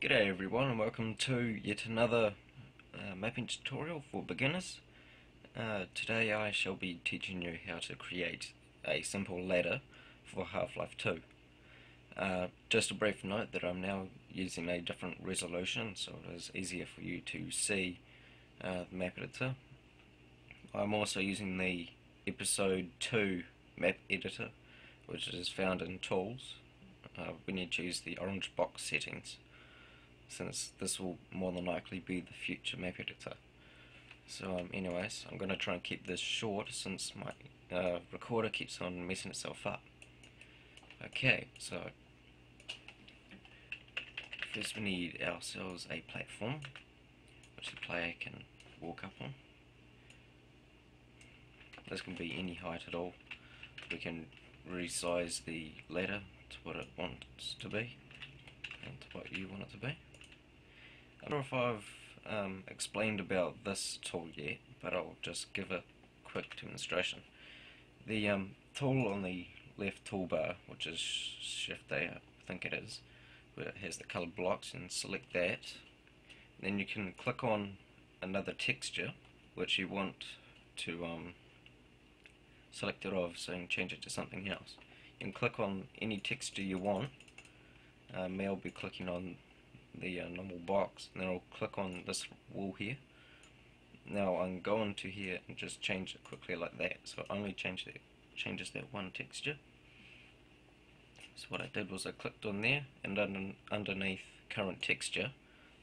G'day everyone and welcome to yet another mapping tutorial for beginners. Today I shall be teaching you how to create a simple ladder for Half-Life 2. Just a brief note that I'm now using a different resolution so it is easier for you to see the map editor. I'm also using the HL2 map editor, which is found in Tools. We need to use the orange box settings, since this will more than likely be the future map editor. So anyways, I'm going to try and keep this short since my recorder keeps on messing itself up. Okay, so first we need ourselves a platform which the player can walk up on. This can be any height at all. We can resize the ladder to what it wants to be and to what you want it to be. I don't know if I've explained about this tool yet, but I'll just give a quick demonstration. The tool on the left toolbar, which is Shift A, I think it is, where it has the coloured blocks, and select that. Then you can click on another texture which you want to select it of, so you can change it to something else. You can click on any texture you want. Me, I'll be clicking on the normal box, and then I'll click on this wall here. Now I'm going to here and just change it quickly like that, so it only changes that one texture. So what I did was I clicked on there, and underneath current texture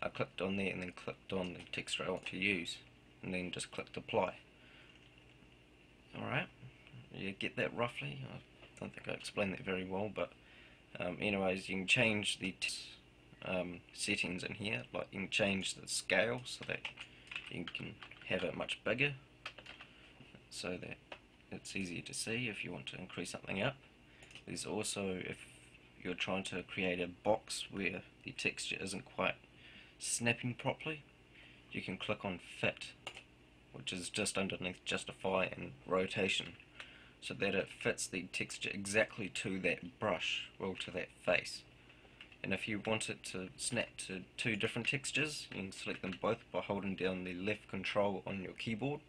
I clicked on there and then clicked on the texture I want to use, and then just clicked apply. Alright, you get that roughly? I don't think I explained that very well, but anyways, you can change the settings in here. Like, you can change the scale so that you can have it much bigger, so that it's easier to see if you want to increase something up. There's also, if you're trying to create a box where the texture isn't quite snapping properly, you can click on Fit, which is just underneath Justify and Rotation, so that it fits the texture exactly to that brush, or to that face. And if you want it to snap to two different textures, you can select them both by holding down the left control on your keyboard,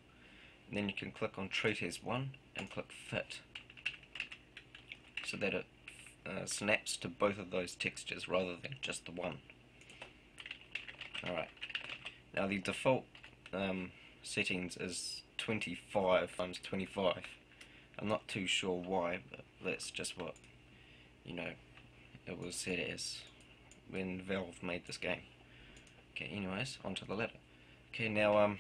and then you can click on Treat as One and click Fit, so that it snaps to both of those textures rather than just the one. Alright, now the default settings is 25 times 25. I'm not too sure why, but that's just what, it was set as when Valve made this game. Okay, anyways, onto the ladder. Okay, now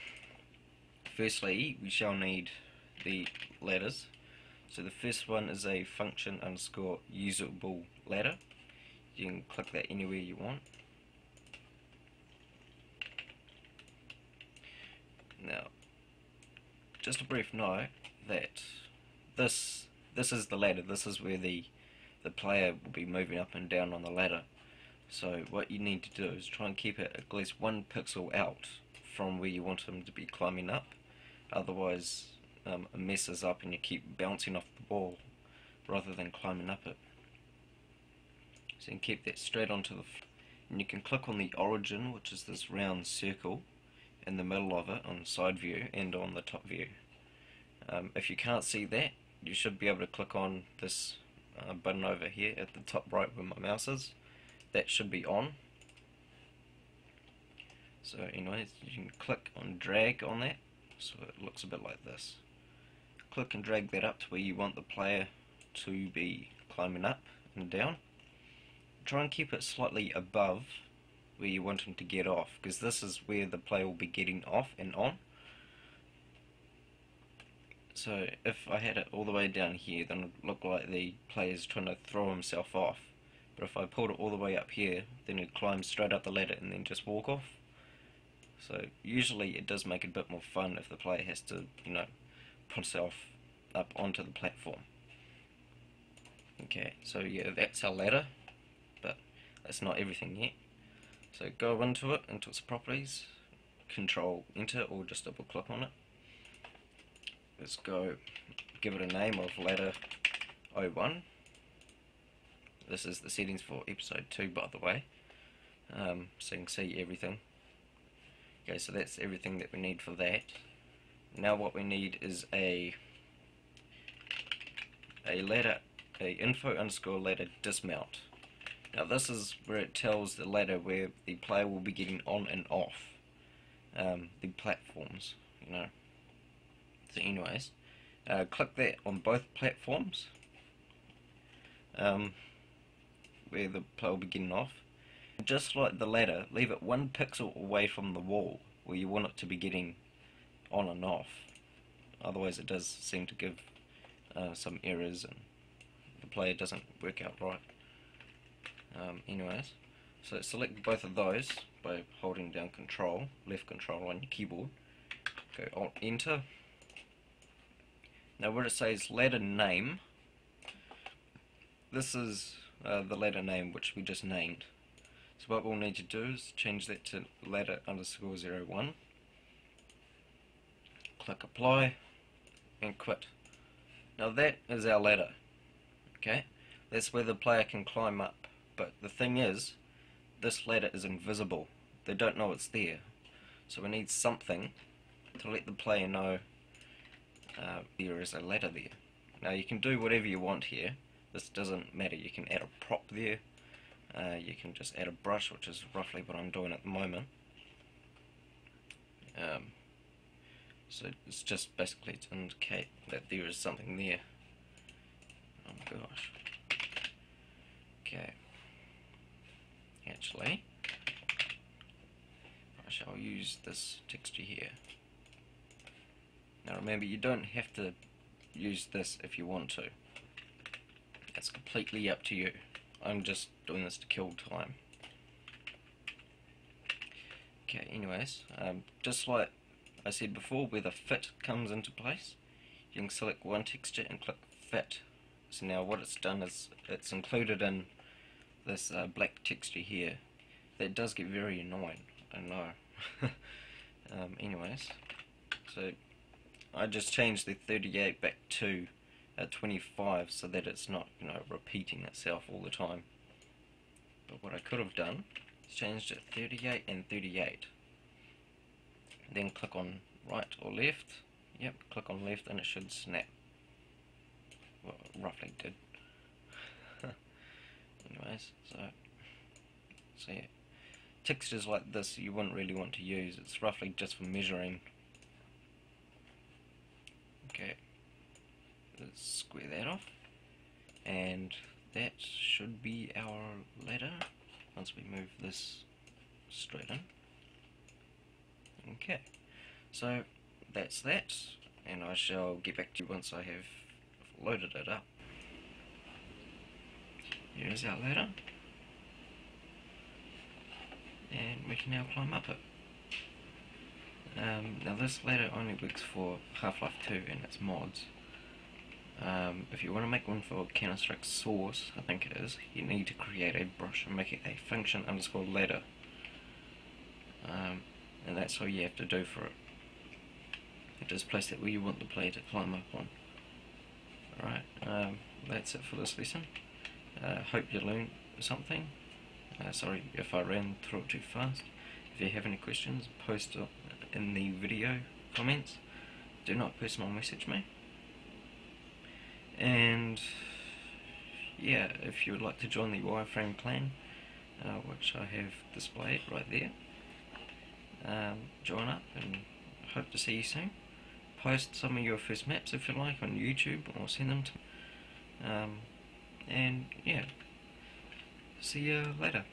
firstly we shall need the ladders. So the first one is a function underscore usable ladder. You can click that anywhere you want. Now, just a brief note that this is the ladder. This is where the player will be moving up and down on the ladder. So what you need to do is try and keep it at least 1 pixel out from where you want him to be climbing up. Otherwise it messes up and you keep bouncing off the wall rather than climbing up it. So you can keep that straight onto the floor. And you can click on the origin, which is this round circle in the middle of it, on side view and on the top view. If you can't see that, you should be able to click on this button over here at the top right where my mouse is. That should be on. So anyways, you can click on drag on that, so it looks a bit like this. Click and drag that up to where you want the player to be climbing up and down. Try and keep it slightly above where you want him to get off, because this is where the player will be getting off and on. So if I had it all the way down here, then it would look like the player's trying to throw himself off. But if I pulled it all the way up here, then he'd climb straight up the ladder and then just walk off. So usually it does make it a bit more fun if the player has to, put himself up onto the platform. Okay, so yeah, that's our ladder, but that's not everything yet. So go into its properties, Control Enter, or just double click on it. Let's go give it a name of ladder 01. This is the settings for episode 2, by the way. so you can see everything. Okay, so that's everything that we need for that. Now what we need is a ladder, a info_ladder dismount. Now this is where it tells the ladder where the player will be getting on and off the platforms, you know. So anyways, click that on both platforms where the player will be getting off. Just like the ladder, leave it 1 pixel away from the wall where you want it to be getting on and off. Otherwise it does seem to give some errors and the player doesn't work out right. Anyways, so select both of those by holding down Control, left Control on your keyboard. Go Alt Enter. Now where it says ladder name, this is the ladder name which we just named. So what we'll need to do is change that to ladder_01. Click Apply and quit. Now that is our ladder. Okay, that's where the player can climb up. But the thing is, this ladder is invisible. They don't know it's there. So we need something to let the player know there is a ladder there. Now you can do whatever you want here. This doesn't matter. You can add a prop there. You can just add a brush, which is roughly what I'm doing at the moment. So it's just basically to indicate that there is something there. Oh my gosh. Okay. Actually, I shall use this texture here. Now remember, you don't have to use this if you want to. It's completely up to you. I'm just doing this to kill time. Okay, anyways, just like I said before, where the fit comes into place, you can select one texture and click fit. So now what it's done is it's included in this black texture here. That does get very annoying, I know. Anyways, so I just changed the 38 back to 25 so that it's not, you know, repeating itself all the time. But what I could have done is changed it 38 and 38. Then click on right or left. Yep, click on left and it should snap. Well, it roughly did. Anyways, so yeah, textures like this you wouldn't really want to use. It's roughly just for measuring. Okay, let's square that off, and that should be our ladder once we move this straight in. Okay, so that's that, and I shall get back to you once I have loaded it up. Here's our ladder, and we can now climb up it. Now this ladder only works for Half-Life 2 and its mods. If you want to make one for Counter-Strike Source, I think it is, you need to create a brush and make it a function_ladder. And that's all you have to do for it. You just place it where you want the player to climb up on. Alright, that's it for this lesson. Hope you learned something. Sorry if I ran through it too fast. If you have any questions, post it in the video comments. Do not personal message me. And yeah, if you would like to join the Wireframe clan, which I have displayed right there, join up and hope to see you soon. Post some of your first maps if you like on YouTube, or send them to me. And yeah, see you later.